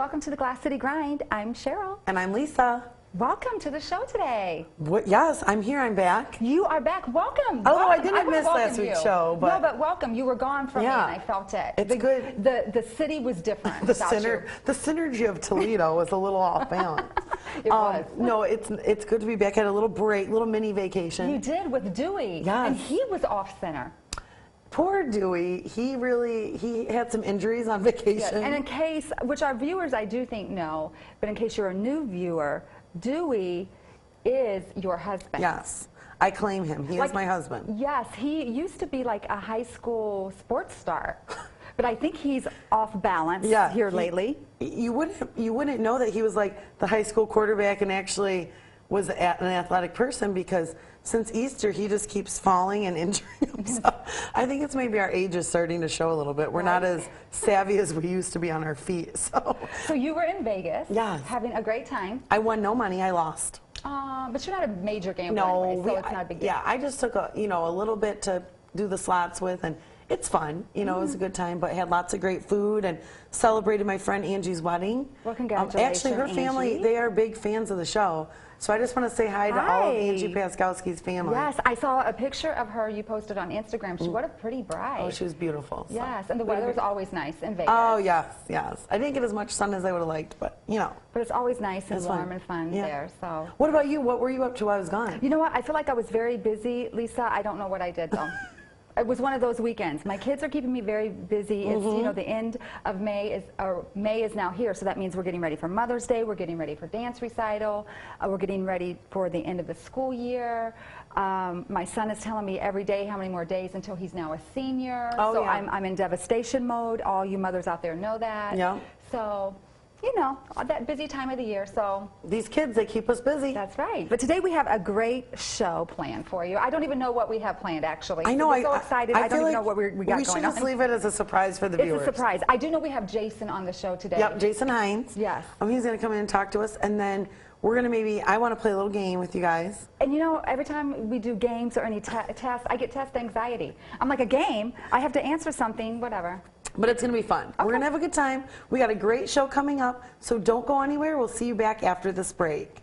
welcome to the Glass City Grind. I'm Cheryl. And I'm Lisa. Welcome to the show today. Yes, I'm here. I'm back. You are back. Welcome. Oh, welcome. I didn't miss last week's show. But no, but welcome. You were gone from me, and I felt it. It's good. The city was different. The synergy of Toledo was a little off balance. It was. No, it's good to be back. I had a little break, little mini vacation. You did with Dewey. Yes. And he was off center. Poor Dewey, he had some injuries on vacation. Yes. And in case, which our viewers I do think know, but in case you're a new viewer, Dewey is your husband. Yes, I claim him. He is my husband. Yes, he used to be like a high school sports star, but I think he's off balance here lately. You wouldn't know that he was like the high school quarterback and actually was an athletic person, because since Easter he just keeps falling and injuring himself. I think it's maybe our age is starting to show a little bit. We're not as savvy as we used to be on our feet. So you were in Vegas, having a great time. I won no money. I lost. But you're not a major gambler anyway, so it's not a big deal. Yeah, I just took a little bit to do the slots with, and it's fun. It was a good time, but had lots of great food and celebrated my friend Angie's wedding. Well, congratulations, actually, her family, Angie. they are big fans of the show. So I just want to say hi to all of Angie Paskowski's family. Yes, I saw a picture of her you posted on Instagram. What a pretty bride. Oh, she was beautiful. So. Yes, and the weather is always nice in Vegas. Oh, yes, yes. I didn't get as much sun as I would have liked, but you know. But it's always nice and warm and fun there. So. What about you? What were you up to while I was gone? You know what? I feel like I was very busy, Lisa. I don't know what I did though. It was one of those weekends. My kids are keeping me very busy. It's the end of May is now here, so that means we're getting ready for Mother's Day. We're getting ready for dance recital. We're getting ready for the end of the school year. My son is telling me every day how many more days until he's now a senior. So I'm in devastation mode. All you mothers out there know that. Yeah. So. You know, that busy time of the year, so. These kids, they keep us busy. That's right. But today we have a great show planned for you. I don't even know what we have planned, actually. I know. I'm so excited. I don't even know what we got going on. We should just leave it as a surprise for the viewers. It's a surprise. I do know we have Jason on the show today. Yep, Jason Hines. Yes. He's going to come in and talk to us, and then we're going to I want to play a little game with you guys. And you know, every time we do games or any tests, I get test anxiety. I'm like, a game? I have to answer something, whatever. But it's going to be fun. We're going to have a good time. We got a great show coming up, so don't go anywhere. We'll see you back after this break.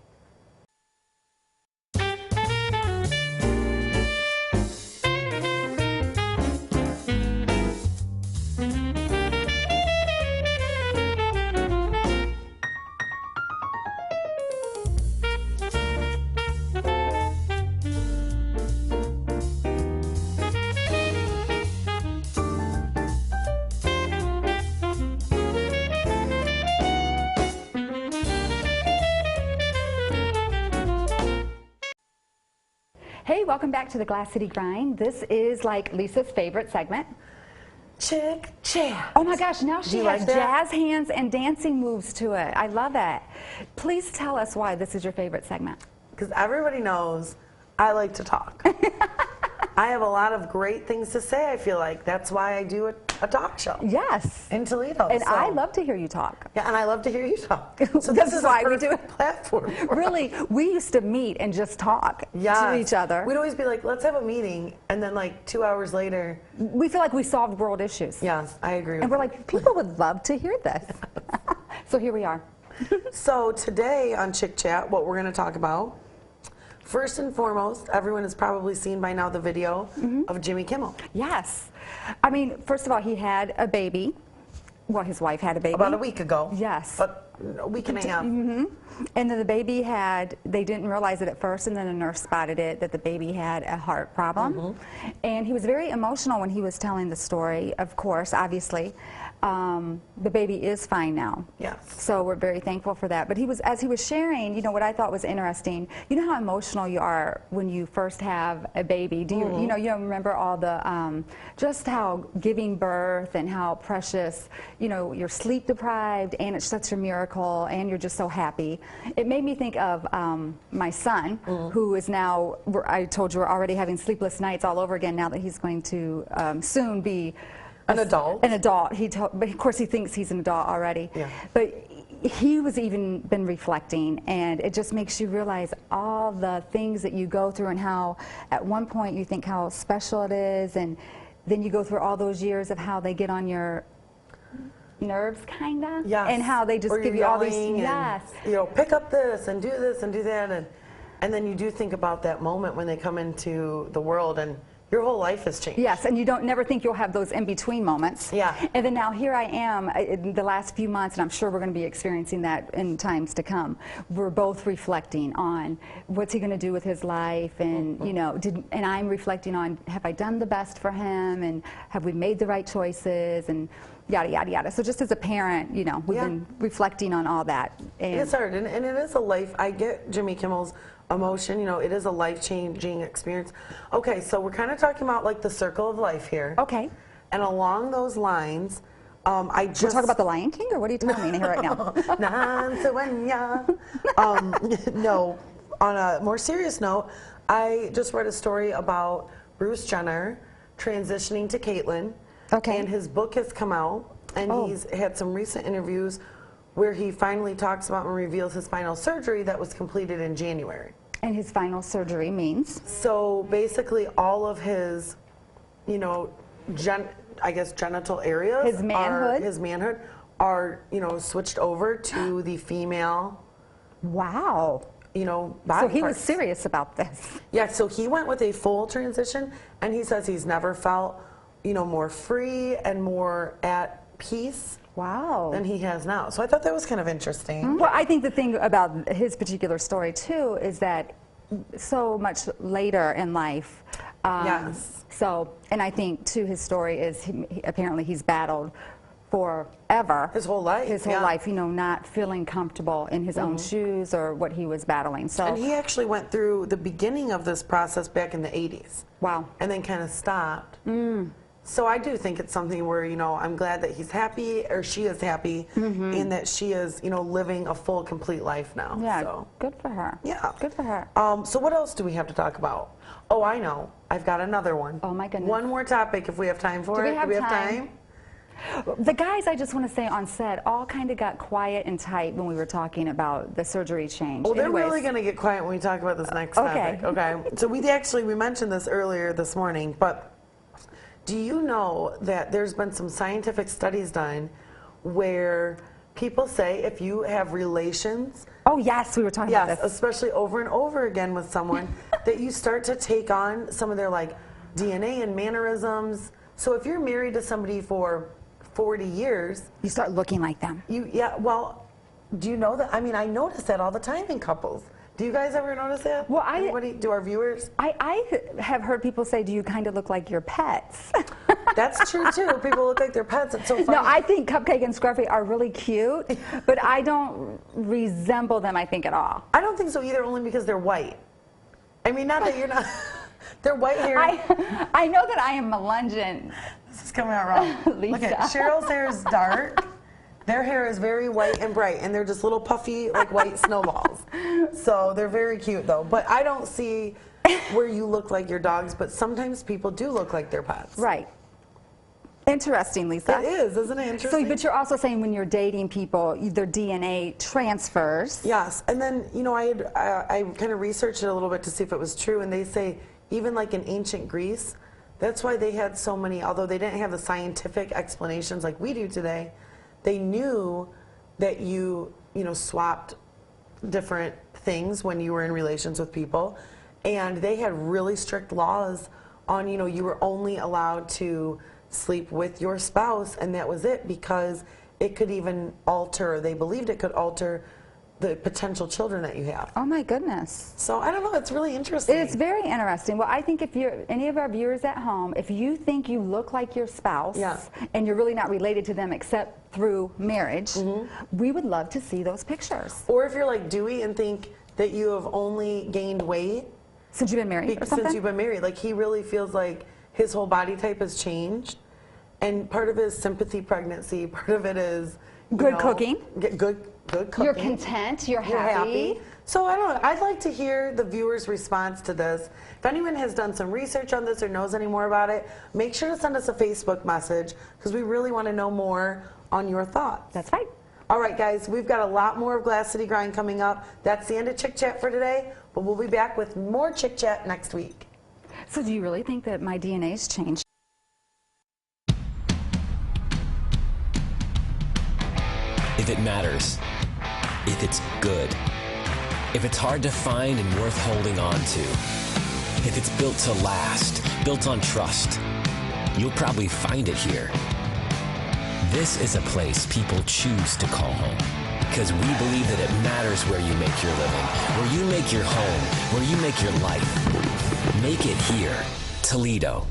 Hey, welcome back to the Glass City Grind. This is like Lisa's favorite segment. Chit Chat. Oh my gosh, now she has jazz hands and dancing moves to it. I love it. Please tell us why this is your favorite segment. Because everybody knows I like to talk. I have a lot of great things to say, I feel like. That's why I do a talk show. Yes. In Toledo. And I love to hear you talk. Yeah, and I love to hear you talk. So this is why a we do it. Platform. Really, we used to meet and just talk to each other. We'd always be like, let's have a meeting, and then like 2 hours later. We feel like we solved world issues. Yes, I agree. And we're like, people would love to hear this. So here we are. So today on Chit Chat, what we're going to talk about, first and foremost, everyone has probably seen by now the video of Jimmy Kimmel. Yes. I mean, first of all, he had a baby. Well, his wife had a baby. About a week ago. Yes. But a week and a half. And then the baby they didn't realize it at first, and then a nurse spotted it, that the baby had a heart problem. And he was very emotional when he was telling the story, of course, obviously. The baby is fine now. Yes. So we're very thankful for that. But as he was sharing, you know, what I thought was interesting, you know how emotional you are when you first have a baby. Do you, you know, remember all the, just how giving birth and how precious, you know, you're sleep deprived and it's such a miracle and you're just so happy. It made me think of my son, who is now, I told you, we're already having sleepless nights all over again now that he's going to soon be an adult. An adult. But of course he thinks he's an adult already. Yeah. But he was even been reflecting, and it just makes you realize all the things that you go through and how at one point you think how special it is, and then you go through all those years of how they get on your nerves, kind of. Yes. And how they just or give you're you all these. yelling Yes. and, you know, pick up this and do that, and then you do think about that moment when they come into the world and your whole life has changed. Yes, and you don't never think you'll have those in-between moments. Yeah. And then now here I am in the last few months, and I'm sure we're going to be experiencing that in times to come. We're both reflecting on what's he going to do with his life, and you know, and I'm reflecting on, have I done the best for him, and have we made the right choices, and yada yada yada. So just as a parent, you know, we've been reflecting on all that. And it's hard, and it is a life. I get Jimmy Kimmel's emotion, you know, it is a life-changing experience. Okay, so we're kind of talking about like the circle of life here. Okay. And along those lines, I just... We're talking about the Lion King, or what are you telling me here right now? No, on a more serious note, I just read a story about Bruce Jenner transitioning to Caitlyn. Okay. And his book has come out, and he's had some recent interviews where he finally talks about and reveals his final surgery that was completed in January. And his final surgery means? So basically all of his, you know, I guess genital areas. His manhood? His manhood are, you know, switched over to the female. Wow. You know, body So he was parts. serious about this. Yeah, so he went with a full transition, and he says he's never felt, you know, more free and more at peace. Wow. Than he has now. So I thought that was kind of interesting. Well, I think the thing about his particular story, too, is that so much later in life. Yes. So, and I think, too, his story is apparently he's battled forever. His whole life. His whole life, you know, not feeling comfortable in his own shoes or what he was battling. So. And he actually went through the beginning of this process back in the 80s. Wow. And then kind of stopped. So I do think it's something where, you know, I'm glad that he's happy, or she is happy, and that she is, you know, living a full, complete life now. Yeah, So. good for her. Yeah. Good for her. So what else do we have to talk about? Oh, I know. I've got another one. Oh, my goodness. One more topic if we have time for it. Do we have time? The guys, I just want to say on set, all kind of got quiet and tight when we were talking about the surgery change. Well, they're Anyways. really going to get quiet when we talk about this next Okay. topic. Okay. So we mentioned this earlier this morning, but do you know that there's been some scientific studies done where people say if you have relations, Oh, yes, we were talking about yes, this. especially over and over again with someone, that you start to take on some of their like DNA and mannerisms. So if you're married to somebody for 40 years, You start looking like them. well, do you know that? I mean, I notice that all the time in couples. Do you guys ever notice that? Well, Anybody? Do our viewers? I have heard people say, do you kind of look like your pets? That's true too. People look like their pets. It's so funny. No, I think Cupcake and Scruffy are really cute, but I don't resemble them, I think, at all. I don't think so either, only because they're white. I mean, not that you're not. They're white hair. I know that I am Melungeon. This is coming out wrong. Lisa. Look at Cheryl's hair is dark. Their hair is very white and bright, and they're just little puffy, like white snowballs. So they're very cute, though. But I don't see where you look like your dogs, but sometimes people do look like their pets. Right. Interesting, Lisa. It is, isn't it interesting? So, but you're also saying when you're dating people, their DNA transfers. Yes, and then, you know, I kind of researched it a little bit to see if it was true, and they say even like in ancient Greece, that's why they had so many, although they didn't have the scientific explanations like we do today, they knew that you know, swapped different things when you were in relations with people, and they had really strict laws on, you know, you were only allowed to sleep with your spouse, and that was it, because it could even alter, they believed it could alter the potential children that you have. Oh my goodness. So I don't know, it's really interesting. It's very interesting. Well, I think if you're, any of our viewers at home, if you think you look like your spouse, and you're really not related to them except through marriage, we would love to see those pictures. Or if you're like Dewey and think that you have only gained weight Since you've been married or something? since you've been married, like he really feels like his whole body type has changed, and part of it is sympathy pregnancy, part of it is Good cooking. Good cooking. You're content, you're happy. So I don't know, I'd like to hear the viewers' response to this. If anyone has done some research on this or knows any more about it, make sure to send us a Facebook message, because we really want to know more on your thoughts. That's right. All right, guys, we've got a lot more of Glass City Grind coming up. That's the end of Chit Chat for today, but we'll be back with more Chit Chat next week. So do you really think that my DNA's changed? matters if it's good. If it's hard to find and worth holding on to. If it's built to last, built on trust. You'll probably find it here. This is a place people choose to call home. Because we believe that it matters where you make your living, where you make your home, where you make your life. Make it here, Toledo.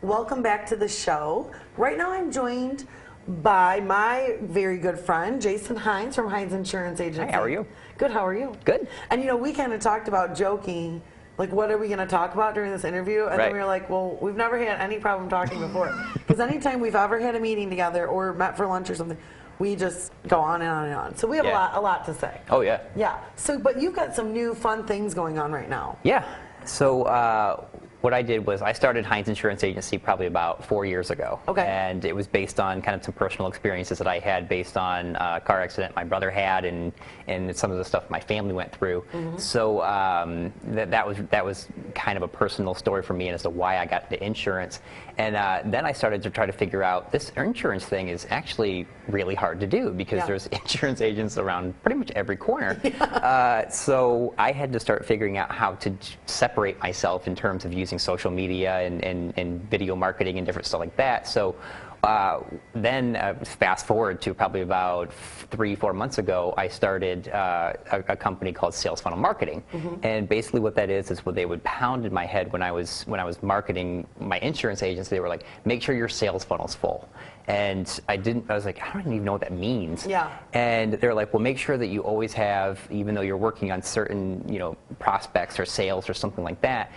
Welcome back to the show. Right now I'm joined by my very good friend, Jason Hines from Hines Insurance Agency. Hi, how are you? Good, how are you? Good. And you know, we kind of talked about joking, like what are we going to talk about during this interview? And then we were like, well, we've never had any problem talking before. Because anytime we've ever had a meeting together or met for lunch or something, we just go on and on and on. So we have a lot to say. Oh, yeah. Yeah. So, but you've got some new fun things going on right now. Yeah. So what I did was I started Hines Insurance Agency probably about 4 years ago. Okay. And it was based on kind of some personal experiences that I had based on a car accident my brother had and some of the stuff my family went through. Mm-hmm. So that was kind of a personal story for me as to why I got into insurance. And then I started to try to figure out this insurance thing is actually really hard to do because there's insurance agents around pretty much every corner. So I had to start figuring out how to separate myself in terms of using social media and video marketing and different stuff like that. So then fast forward to probably about 3-4 months ago, I started a company called Sales Funnel Marketing. Mm-hmm. And basically what that is what they would pound in my head when I was marketing my insurance agency. They were like, make sure your sales funnel's full. And I was like, I don't even know what that means. Yeah. And they're like, well, make sure that you always have, even though you're working on certain, prospects or sales or something like that,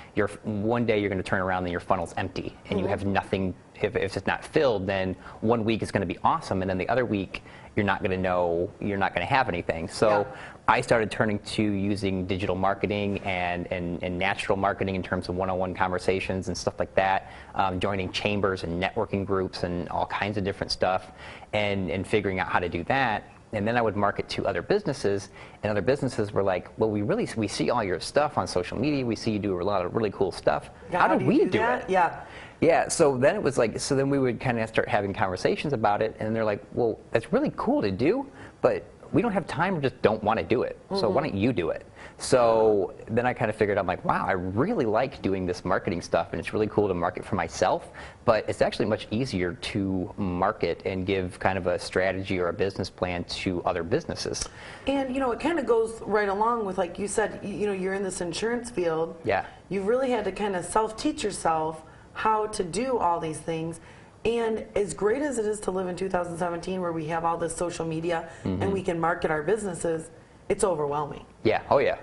one day you're going to turn around and your funnel's empty and you have nothing. If it's not filled, then 1 week is going to be awesome, and then the other week you're not going to have anything. So I started turning to using digital marketing and natural marketing in terms of one-on-one conversations and stuff like that, joining chambers and networking groups and all kinds of different stuff, and figuring out how to do that. And then I would market to other businesses, and other businesses were like, well, we see all your stuff on social media. We see you do a lot of really cool stuff. How do we do it? Yeah. Yeah, so then it was like, so then we would kind of start having conversations about it, and they're like, well, that's really cool to do, but we don't have time or just don't want to do it. Mm-hmm. So why don't you do it? So then I kind of figured, I'm like, wow, I really like doing this marketing stuff, and it's really cool to market for myself, but it's actually much easier to market and give kind of a strategy or a business plan to other businesses. And, it kind of goes right along with, like you said, you're in this insurance field. Yeah. You really had to kind of self-teach yourself how to do all these things. And as great as it is to live in 2017 where we have all this social media and we can market our businesses, it's overwhelming. Yeah, oh yeah.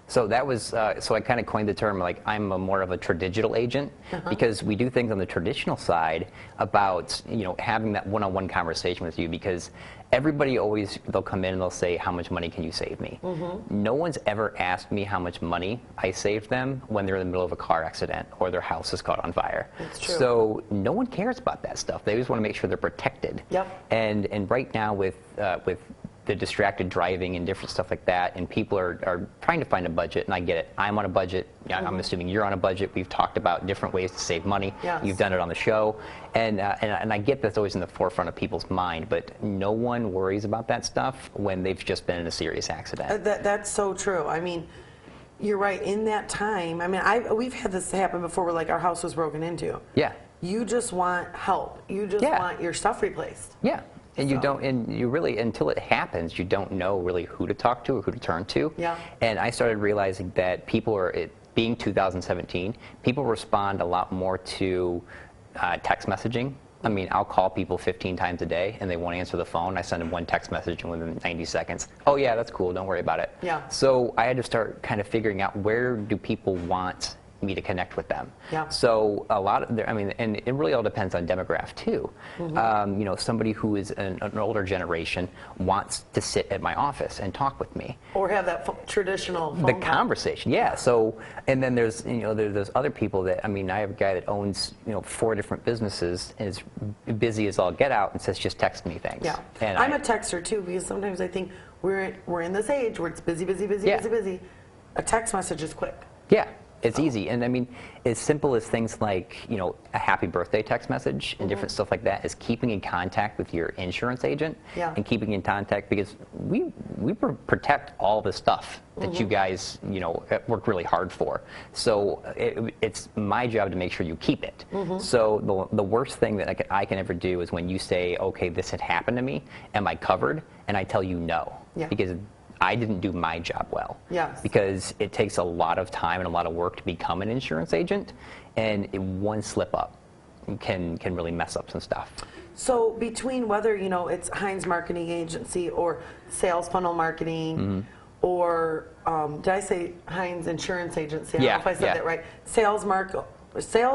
So that was, so I kind of coined the term, like, I'm more of a tradigital agent because we do things on the traditional side about, having that one-on-one conversation with you, because everybody always, they'll come in and they'll say, how much money can you save me? No one's ever asked me how much money I saved them when they're in the middle of a car accident or their house is caught on fire. That's true. So no one cares about that stuff. They just want to make sure they're protected. Yep. And right now with the distracted driving and different stuff like that, and people are trying to find a budget, and I get it. I'm on a budget. I'm assuming you're on a budget. We've talked about different ways to save money. Yes. You've done it on the show, and I get that's always in the forefront of people's mind, but no one worries about that stuff when they've just been in a serious accident. That's so true. I mean, you're right. In that time, I mean, we've had this happen before where, like, our house was broken into. Yeah. You just want help. You just want your stuff replaced. Yeah. And you really, until it happens, you don't know really who to talk to or who to turn to. Yeah. And I started realizing that being 2017, people respond a lot more to text messaging. I mean, I'll call people 15 times a day, and they won't answer the phone. I send them one text message, and within 90 seconds, oh yeah, that's cool, don't worry about it. Yeah. So I had to start kind of figuring out, where do people want me to connect with them. Yeah. So a lot of and it really all depends on demographic too. Somebody who is an older generation wants to sit at my office and talk with me. Or have that traditional phone conversation. Yeah. So, and then there's there's other people that, I have a guy that owns 4 different businesses and is busy as all get out and says, just text me things. Yeah. And I'm a texter too, because sometimes I think we're in this age where it's busy. A text message is quick. Yeah. It's easy, and I mean, as simple as things like, you know, a happy birthday text message and different stuff like that is keeping in contact with your insurance agent and keeping in contact, because we protect all the stuff that you guys, you know, work really hard for. So it's my job to make sure you keep it. So the worst thing that I can ever do is when you say, okay, this had happened to me, am I covered? And I tell you no, because I didn't do my job well. Because it takes a lot of time and a lot of work to become an insurance agent, and one slip up can really mess up some stuff. So between whether, you know, it's Heinz Marketing Agency or Sales Funnel Marketing, or did I say Heinz Insurance Agency? I don't know if I said that right. Sales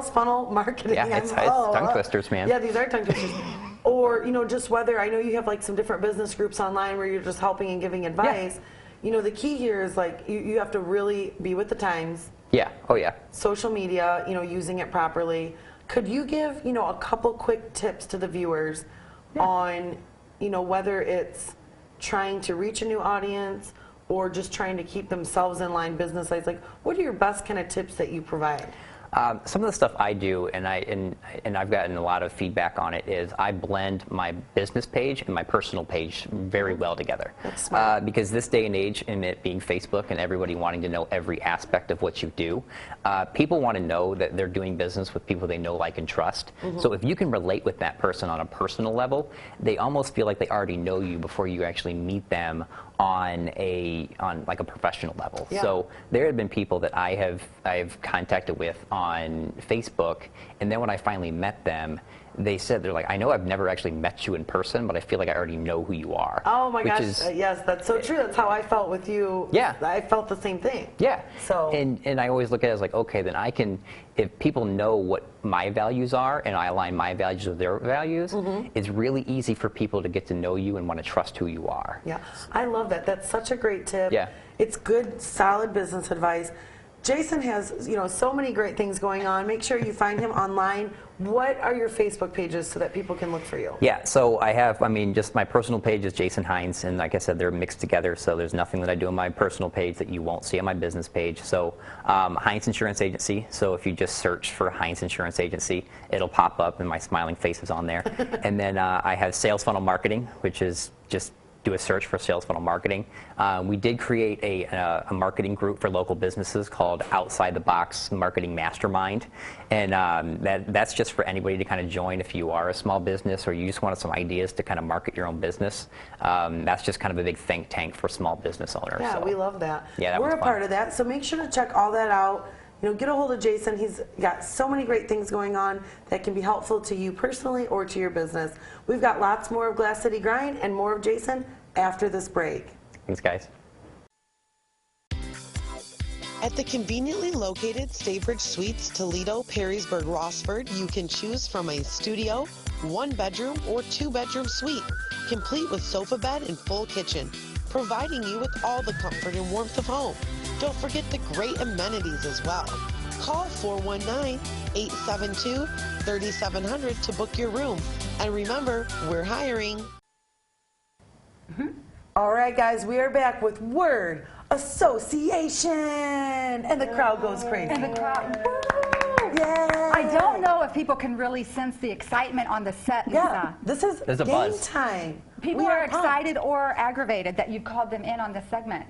Funnel Marketing. Yeah, it's tongue twisters, man. Yeah, these are tongue twisters. Or, you know, just whether, I know you have like some different business groups online where you're just helping and giving advice. You know, the key here is like you have to really be with the times. Social media, you know, using it properly. Could you give, you know, a couple quick tips to the viewers on, you know, whether it's trying to reach a new audience or just trying to keep themselves in line business-wise? Like, what are your best kind of tips that you provide? Some of the stuff I do, and I've gotten a lot of feedback on it, is I blend my business page and my personal page very well together. That's smart. Because this day and age, and it being Facebook and everybody wanting to know every aspect of what you do, people want to know that they're doing business with people they know, like, and trust. So if you can relate with that person on a personal level, they almost feel like they already know you before you actually meet them on like a professional level. So there have been people that I've contacted with on Facebook, and then when I finally met them, they said, they're like, I know I've never actually met you in person, but I feel like I already know who you are. Oh my gosh, yes, that's so true. That's how I felt with you. I felt the same thing. So and I always look at it as like, okay, then I can, if people know what my values are and I align my values with their values, it's really easy for people to get to know you and want to trust who you are. I love that. That's such a great tip. It's good, solid business advice. Jason has, you know, so many great things going on. Make sure you find him online. What are your Facebook pages so that people can look for you? So I have, I mean, just my personal page is Jason Heinz, and like I said, they're mixed together, so there's nothing that I do on my personal page that you won't see on my business page. So Heinz Insurance Agency, so if you just search for Heinz Insurance Agency, it'll pop up and my smiling face is on there. And then I have Sales Funnel Marketing, which is just do a search for Sales Funnel Marketing. We did create a marketing group for local businesses called Outside the Box Marketing Mastermind, and that's just for anybody to kind of join if you are a small business or you just wanted some ideas to kind of market your own business. That's just kind of a big think tank for small business owners. Yeah, we love that. Yeah, we're a part of that, so make sure to check all that out. You know, get a hold of Jason. He's got so many great things going on that can be helpful to you personally or to your business. We've got lots more of Glass City Grind and more of Jason after this break. Thanks, guys. At the conveniently located Staybridge Suites, Toledo, Perrysburg, Rossford, you can choose from a studio, 1-bedroom, or 2-bedroom suite, complete with sofa bed and full kitchen, providing you with all the comfort and warmth of home. Don't forget the great amenities as well. Call 419-872-3700 to book your room. And remember, we're hiring. All right, guys, we are back with Word Association. And the crowd goes crazy. And the crowd, woo! Yay! I don't know if people can really sense the excitement on the set, Lisa. This is There's a game buzz. time. People are excited or aggravated that you called them in on this segment.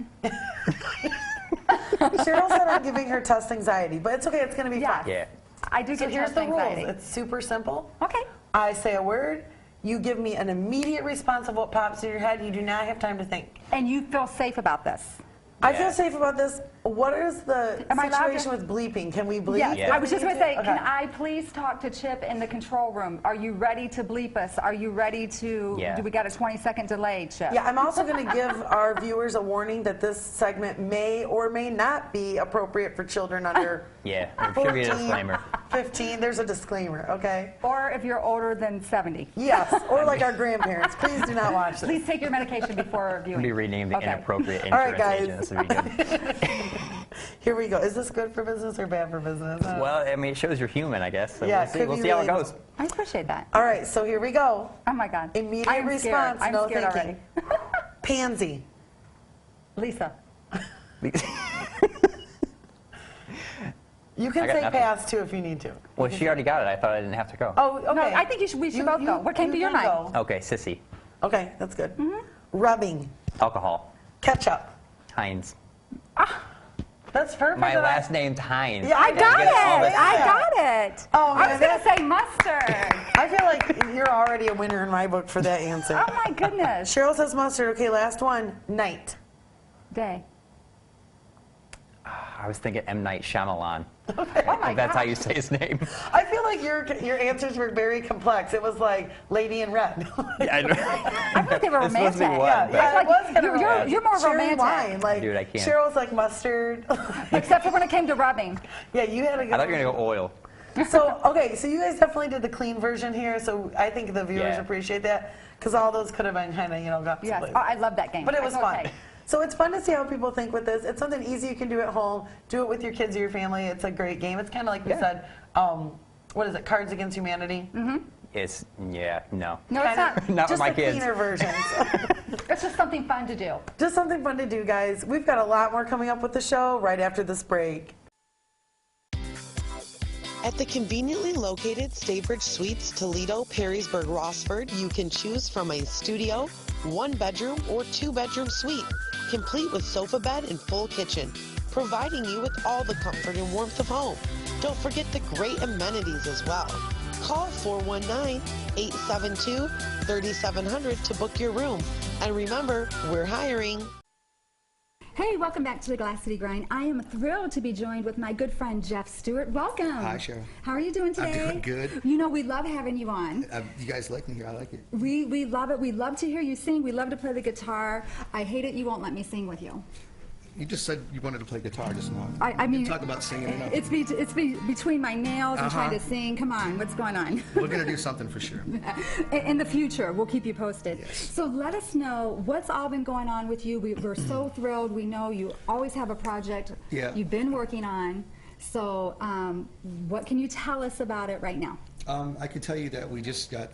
Cheryl said I'm giving her test anxiety, but it's okay. It's going to be fun. I do So get here's test the anxiety. rules. It's super simple. Okay. I say a word. You give me an immediate response of what pops in your head. You do not have time to think. And you feel safe about this? I feel safe about this. What is the Am I allowed situation to- with bleeping? Can we bleep? Yes, I was just going to say, Okay. can I please talk to Chip in the control room? Are you ready to bleep us? Are you ready to, do we got a 20-second delay, Chip? Yeah, I'm also going to give our viewers a warning that this segment may or may not be appropriate for children under There should be a 14, disclaimer. 15. There's a disclaimer, okay? Or if you're older than 70. Yes, or like our grandparents. Please do not watch this. Please take your medication before viewing. Be renamed the inappropriate All right, insurance guys. agent. This would be good. Here we go. Is this good for business or bad for business? Well, I mean, it shows you're human, I guess. So Yeah, we'll see, could we'll be see how it really- goes. I appreciate that. All right, so here we go. Oh my God. Immediate I'm response, Scared. no I'm scared thinking. already. Pansy. Lisa. You can I got say nothing. pass too if you need to. Well, she already got it. I thought I didn't have to go. Oh, okay. No, I think we should both go. What came to your can mind? go. Okay, sissy. Okay, that's good. Rubbing. Alcohol. Ketchup. Heinz. That's perfect. My last name's Heinz. Yeah, I got get it all the it. I got it. Oh, I was man, going to say mustard. I feel like you're already a winner in my book for that answer. Oh, my goodness. Cheryl says mustard. Okay, last one. Night. Day. I was thinking M. Night Shyamalan. Oh, my That's how gosh. you say his name. I feel like your answers were very complex. It was like Lady in Red. Yeah, I know. I thought they were It's supposed to be romantic. one, Yeah, but- yeah, it was kind of You're more Cherry romantic. wine, like Dude, I can't. Cheryl's like mustard. Except for when it came to rubbing. Yeah, you had a good I thought you were going to go oil. So, okay, so you guys definitely did the clean version here, so I think the viewers Yeah. appreciate that, because all those could have been kind of, gone Yes. someplace. Oh, I love that game. But it was I fun. thought, okay. So it's fun to see how people think with this. It's something easy you can do at home. Do it with your kids or your family. It's a great game. It's kind of like we Yeah. said, what is it, Cards Against Humanity? It's, yeah, no. No, it's not. Not Just with my the kids. cleaner versions. It's just something fun to do. Just something fun to do, guys. We've got a lot more coming up with the show right after this break. At the conveniently located Staybridge Suites, Toledo, Perrysburg, Rossford, you can choose from a studio, 1-bedroom, or 2-bedroom suite, complete with sofa bed and full kitchen, providing you with all the comfort and warmth of home. Don't forget the great amenities as well. Call 419-872-3700 to book your room. And remember, we're hiring. Hey, welcome back to the Glass City Grind. I am thrilled to be joined with my good friend Jeff Stewart. Welcome. Hi, Cheryl. How are you doing today? I'm doing good. You know, we love having you on. You guys like me here? I like it. We love it. We love to hear you sing. We love to play the guitar. I hate it you won't let me sing with you. You just said you wanted to play guitar just now. I mean, talk about singing enough. It's between my nails and trying to sing. Come on, what's going on? We're gonna do something for sure. In the future, we'll keep you posted. Yes. So let us know what's all been going on with you. We're so thrilled. We know you always have a project you've been working on. So what can you tell us about it right now? I can tell you that we just got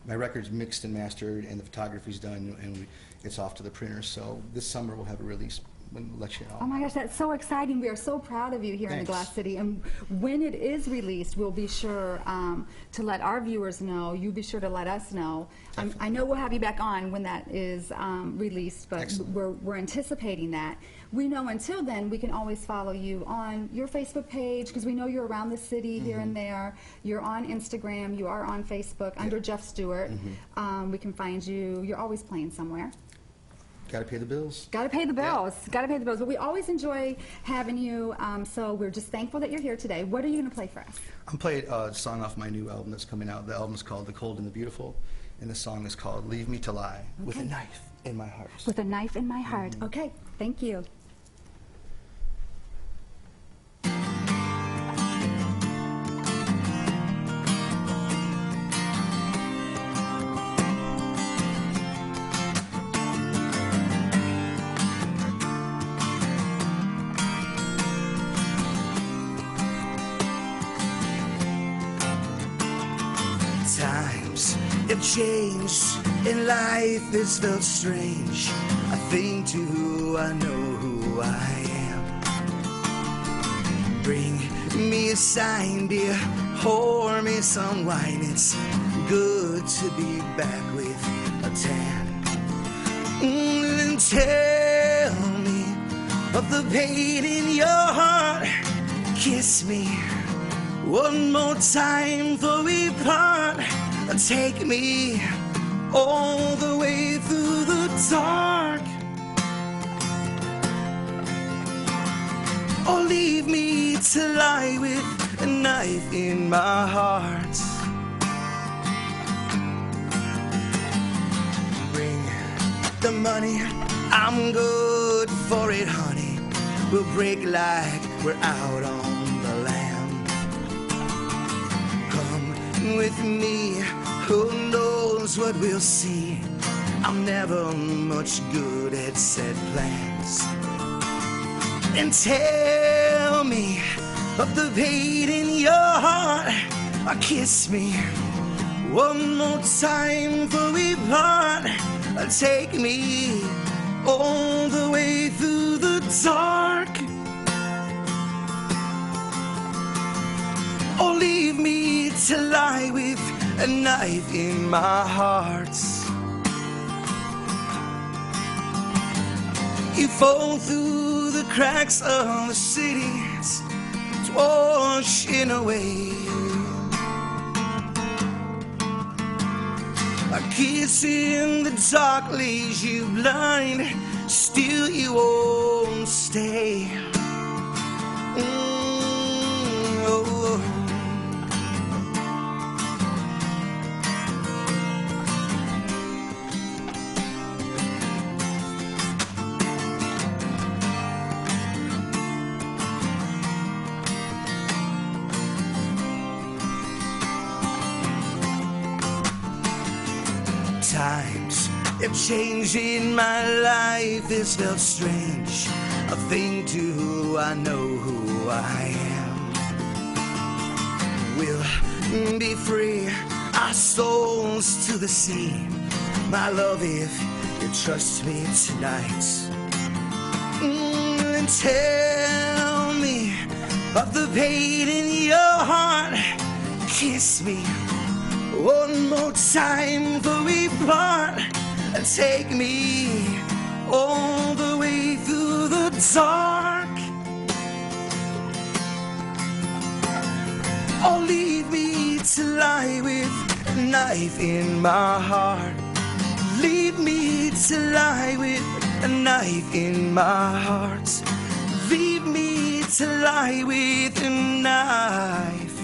my records mixed and mastered, and the photography's done, and it's off to the printers. So this summer we'll have a release. We'll let you know. Oh my gosh, that's so exciting. We are so proud of you here in the Thanks. Glass City. And when it is released, we'll be sure to let our viewers know. You be sure to let us know. I know we'll have you back on when that is released, but Excellent. we're anticipating that. We know until then, we can always follow you on your Facebook page, because we know you're around the city here and there. You're on Instagram. You are on Facebook under Jeff Stewart. We can find you. You're always playing somewhere. Got to pay the bills. Got to pay the bills. Got to pay the bills. But we always enjoy having you, so we're just thankful that you're here today. What are you going to play for us? I'm playing a song off my new album that's coming out. The album is called The Cold and the Beautiful, and the song is called Leave Me to Lie with a knife in my heart. With a knife in my heart. Okay, thank you. Times have changed and life has felt strange. I think to who I know who I am. Bring me a sign, dear, pour me some wine. It's good to be back with a tan. And tell me of the pain in your heart. Kiss me one more time before we part. Take me all the way through the dark, or leave me to lie with a knife in my heart. Bring the money, I'm good for it, honey. We'll break like we're out on the land. With me, who knows what we'll see. I'm never much good at set plans. And tell me of the pain in your heart, or kiss me one more time before we part. Take me all the way through the dark, a knife in my heart. You fall through the cracks of the cities, it's washing away. A kiss in the dark leaves you blind, still you won't stay. Oh. Times have changed in my life, it's felt strange. A thing to who I know who I am. We'll be free, our souls to the sea. My love, if you trust me tonight, and tell me of the pain in your heart. Kiss me one more time before we part, and take me all the way through the dark. Or leave me to lie with a knife in my heart. Leave me to lie with a knife in my heart. Leave me to lie with a knife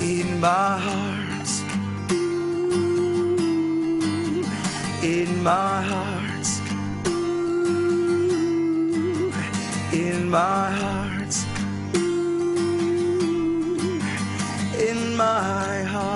in my heart. Ooh, in my heart. Ooh, in my heart. Ooh, in my heart.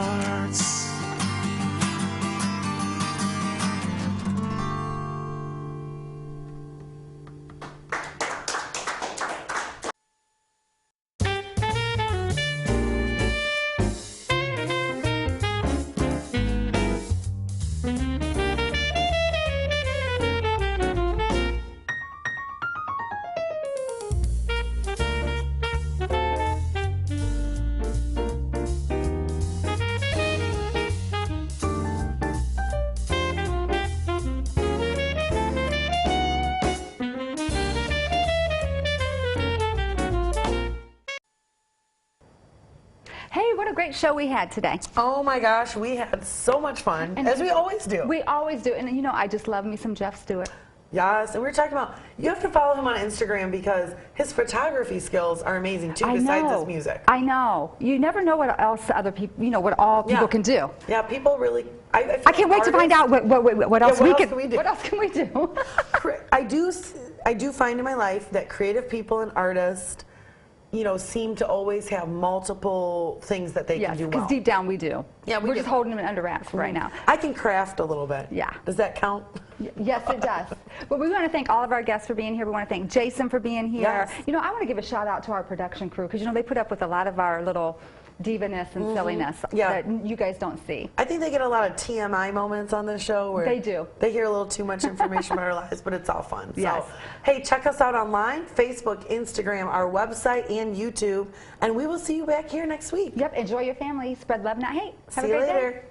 Hey, what a great show we had today. Oh my gosh, we had so much fun, as we always do. We always do. And you know, I just love me some Jeff Stewart. Yes, and we were talking about, you have to follow him on Instagram because his photography skills are amazing too, besides his music. I know. You never know what else other people, you know, what all people can do. Yeah, people really, I can't wait to find out what else we can do. What else can we do? I do find in my life that creative people and artists, you know, seem to always have multiple things that they can do well. Because deep down we do. Yeah, we're just holding them under wraps right now. I can craft a little bit. Yeah. Does that count? Yes, it does. But we want to thank all of our guests for being here. We want to thank Jason for being here. Yes. You know, I want to give a shout out to our production crew because, you know, they put up with a lot of our little diva-ness and silliness that you guys don't see. I think they get a lot of TMI moments on this show where they do. They hear a little too much information about our lives, but it's all fun. Yes. So, hey, check us out online, Facebook, Instagram, our website, and YouTube, and we will see you back here next week. Yep. Enjoy your family. Spread love, not hate. Have See a great you later. day.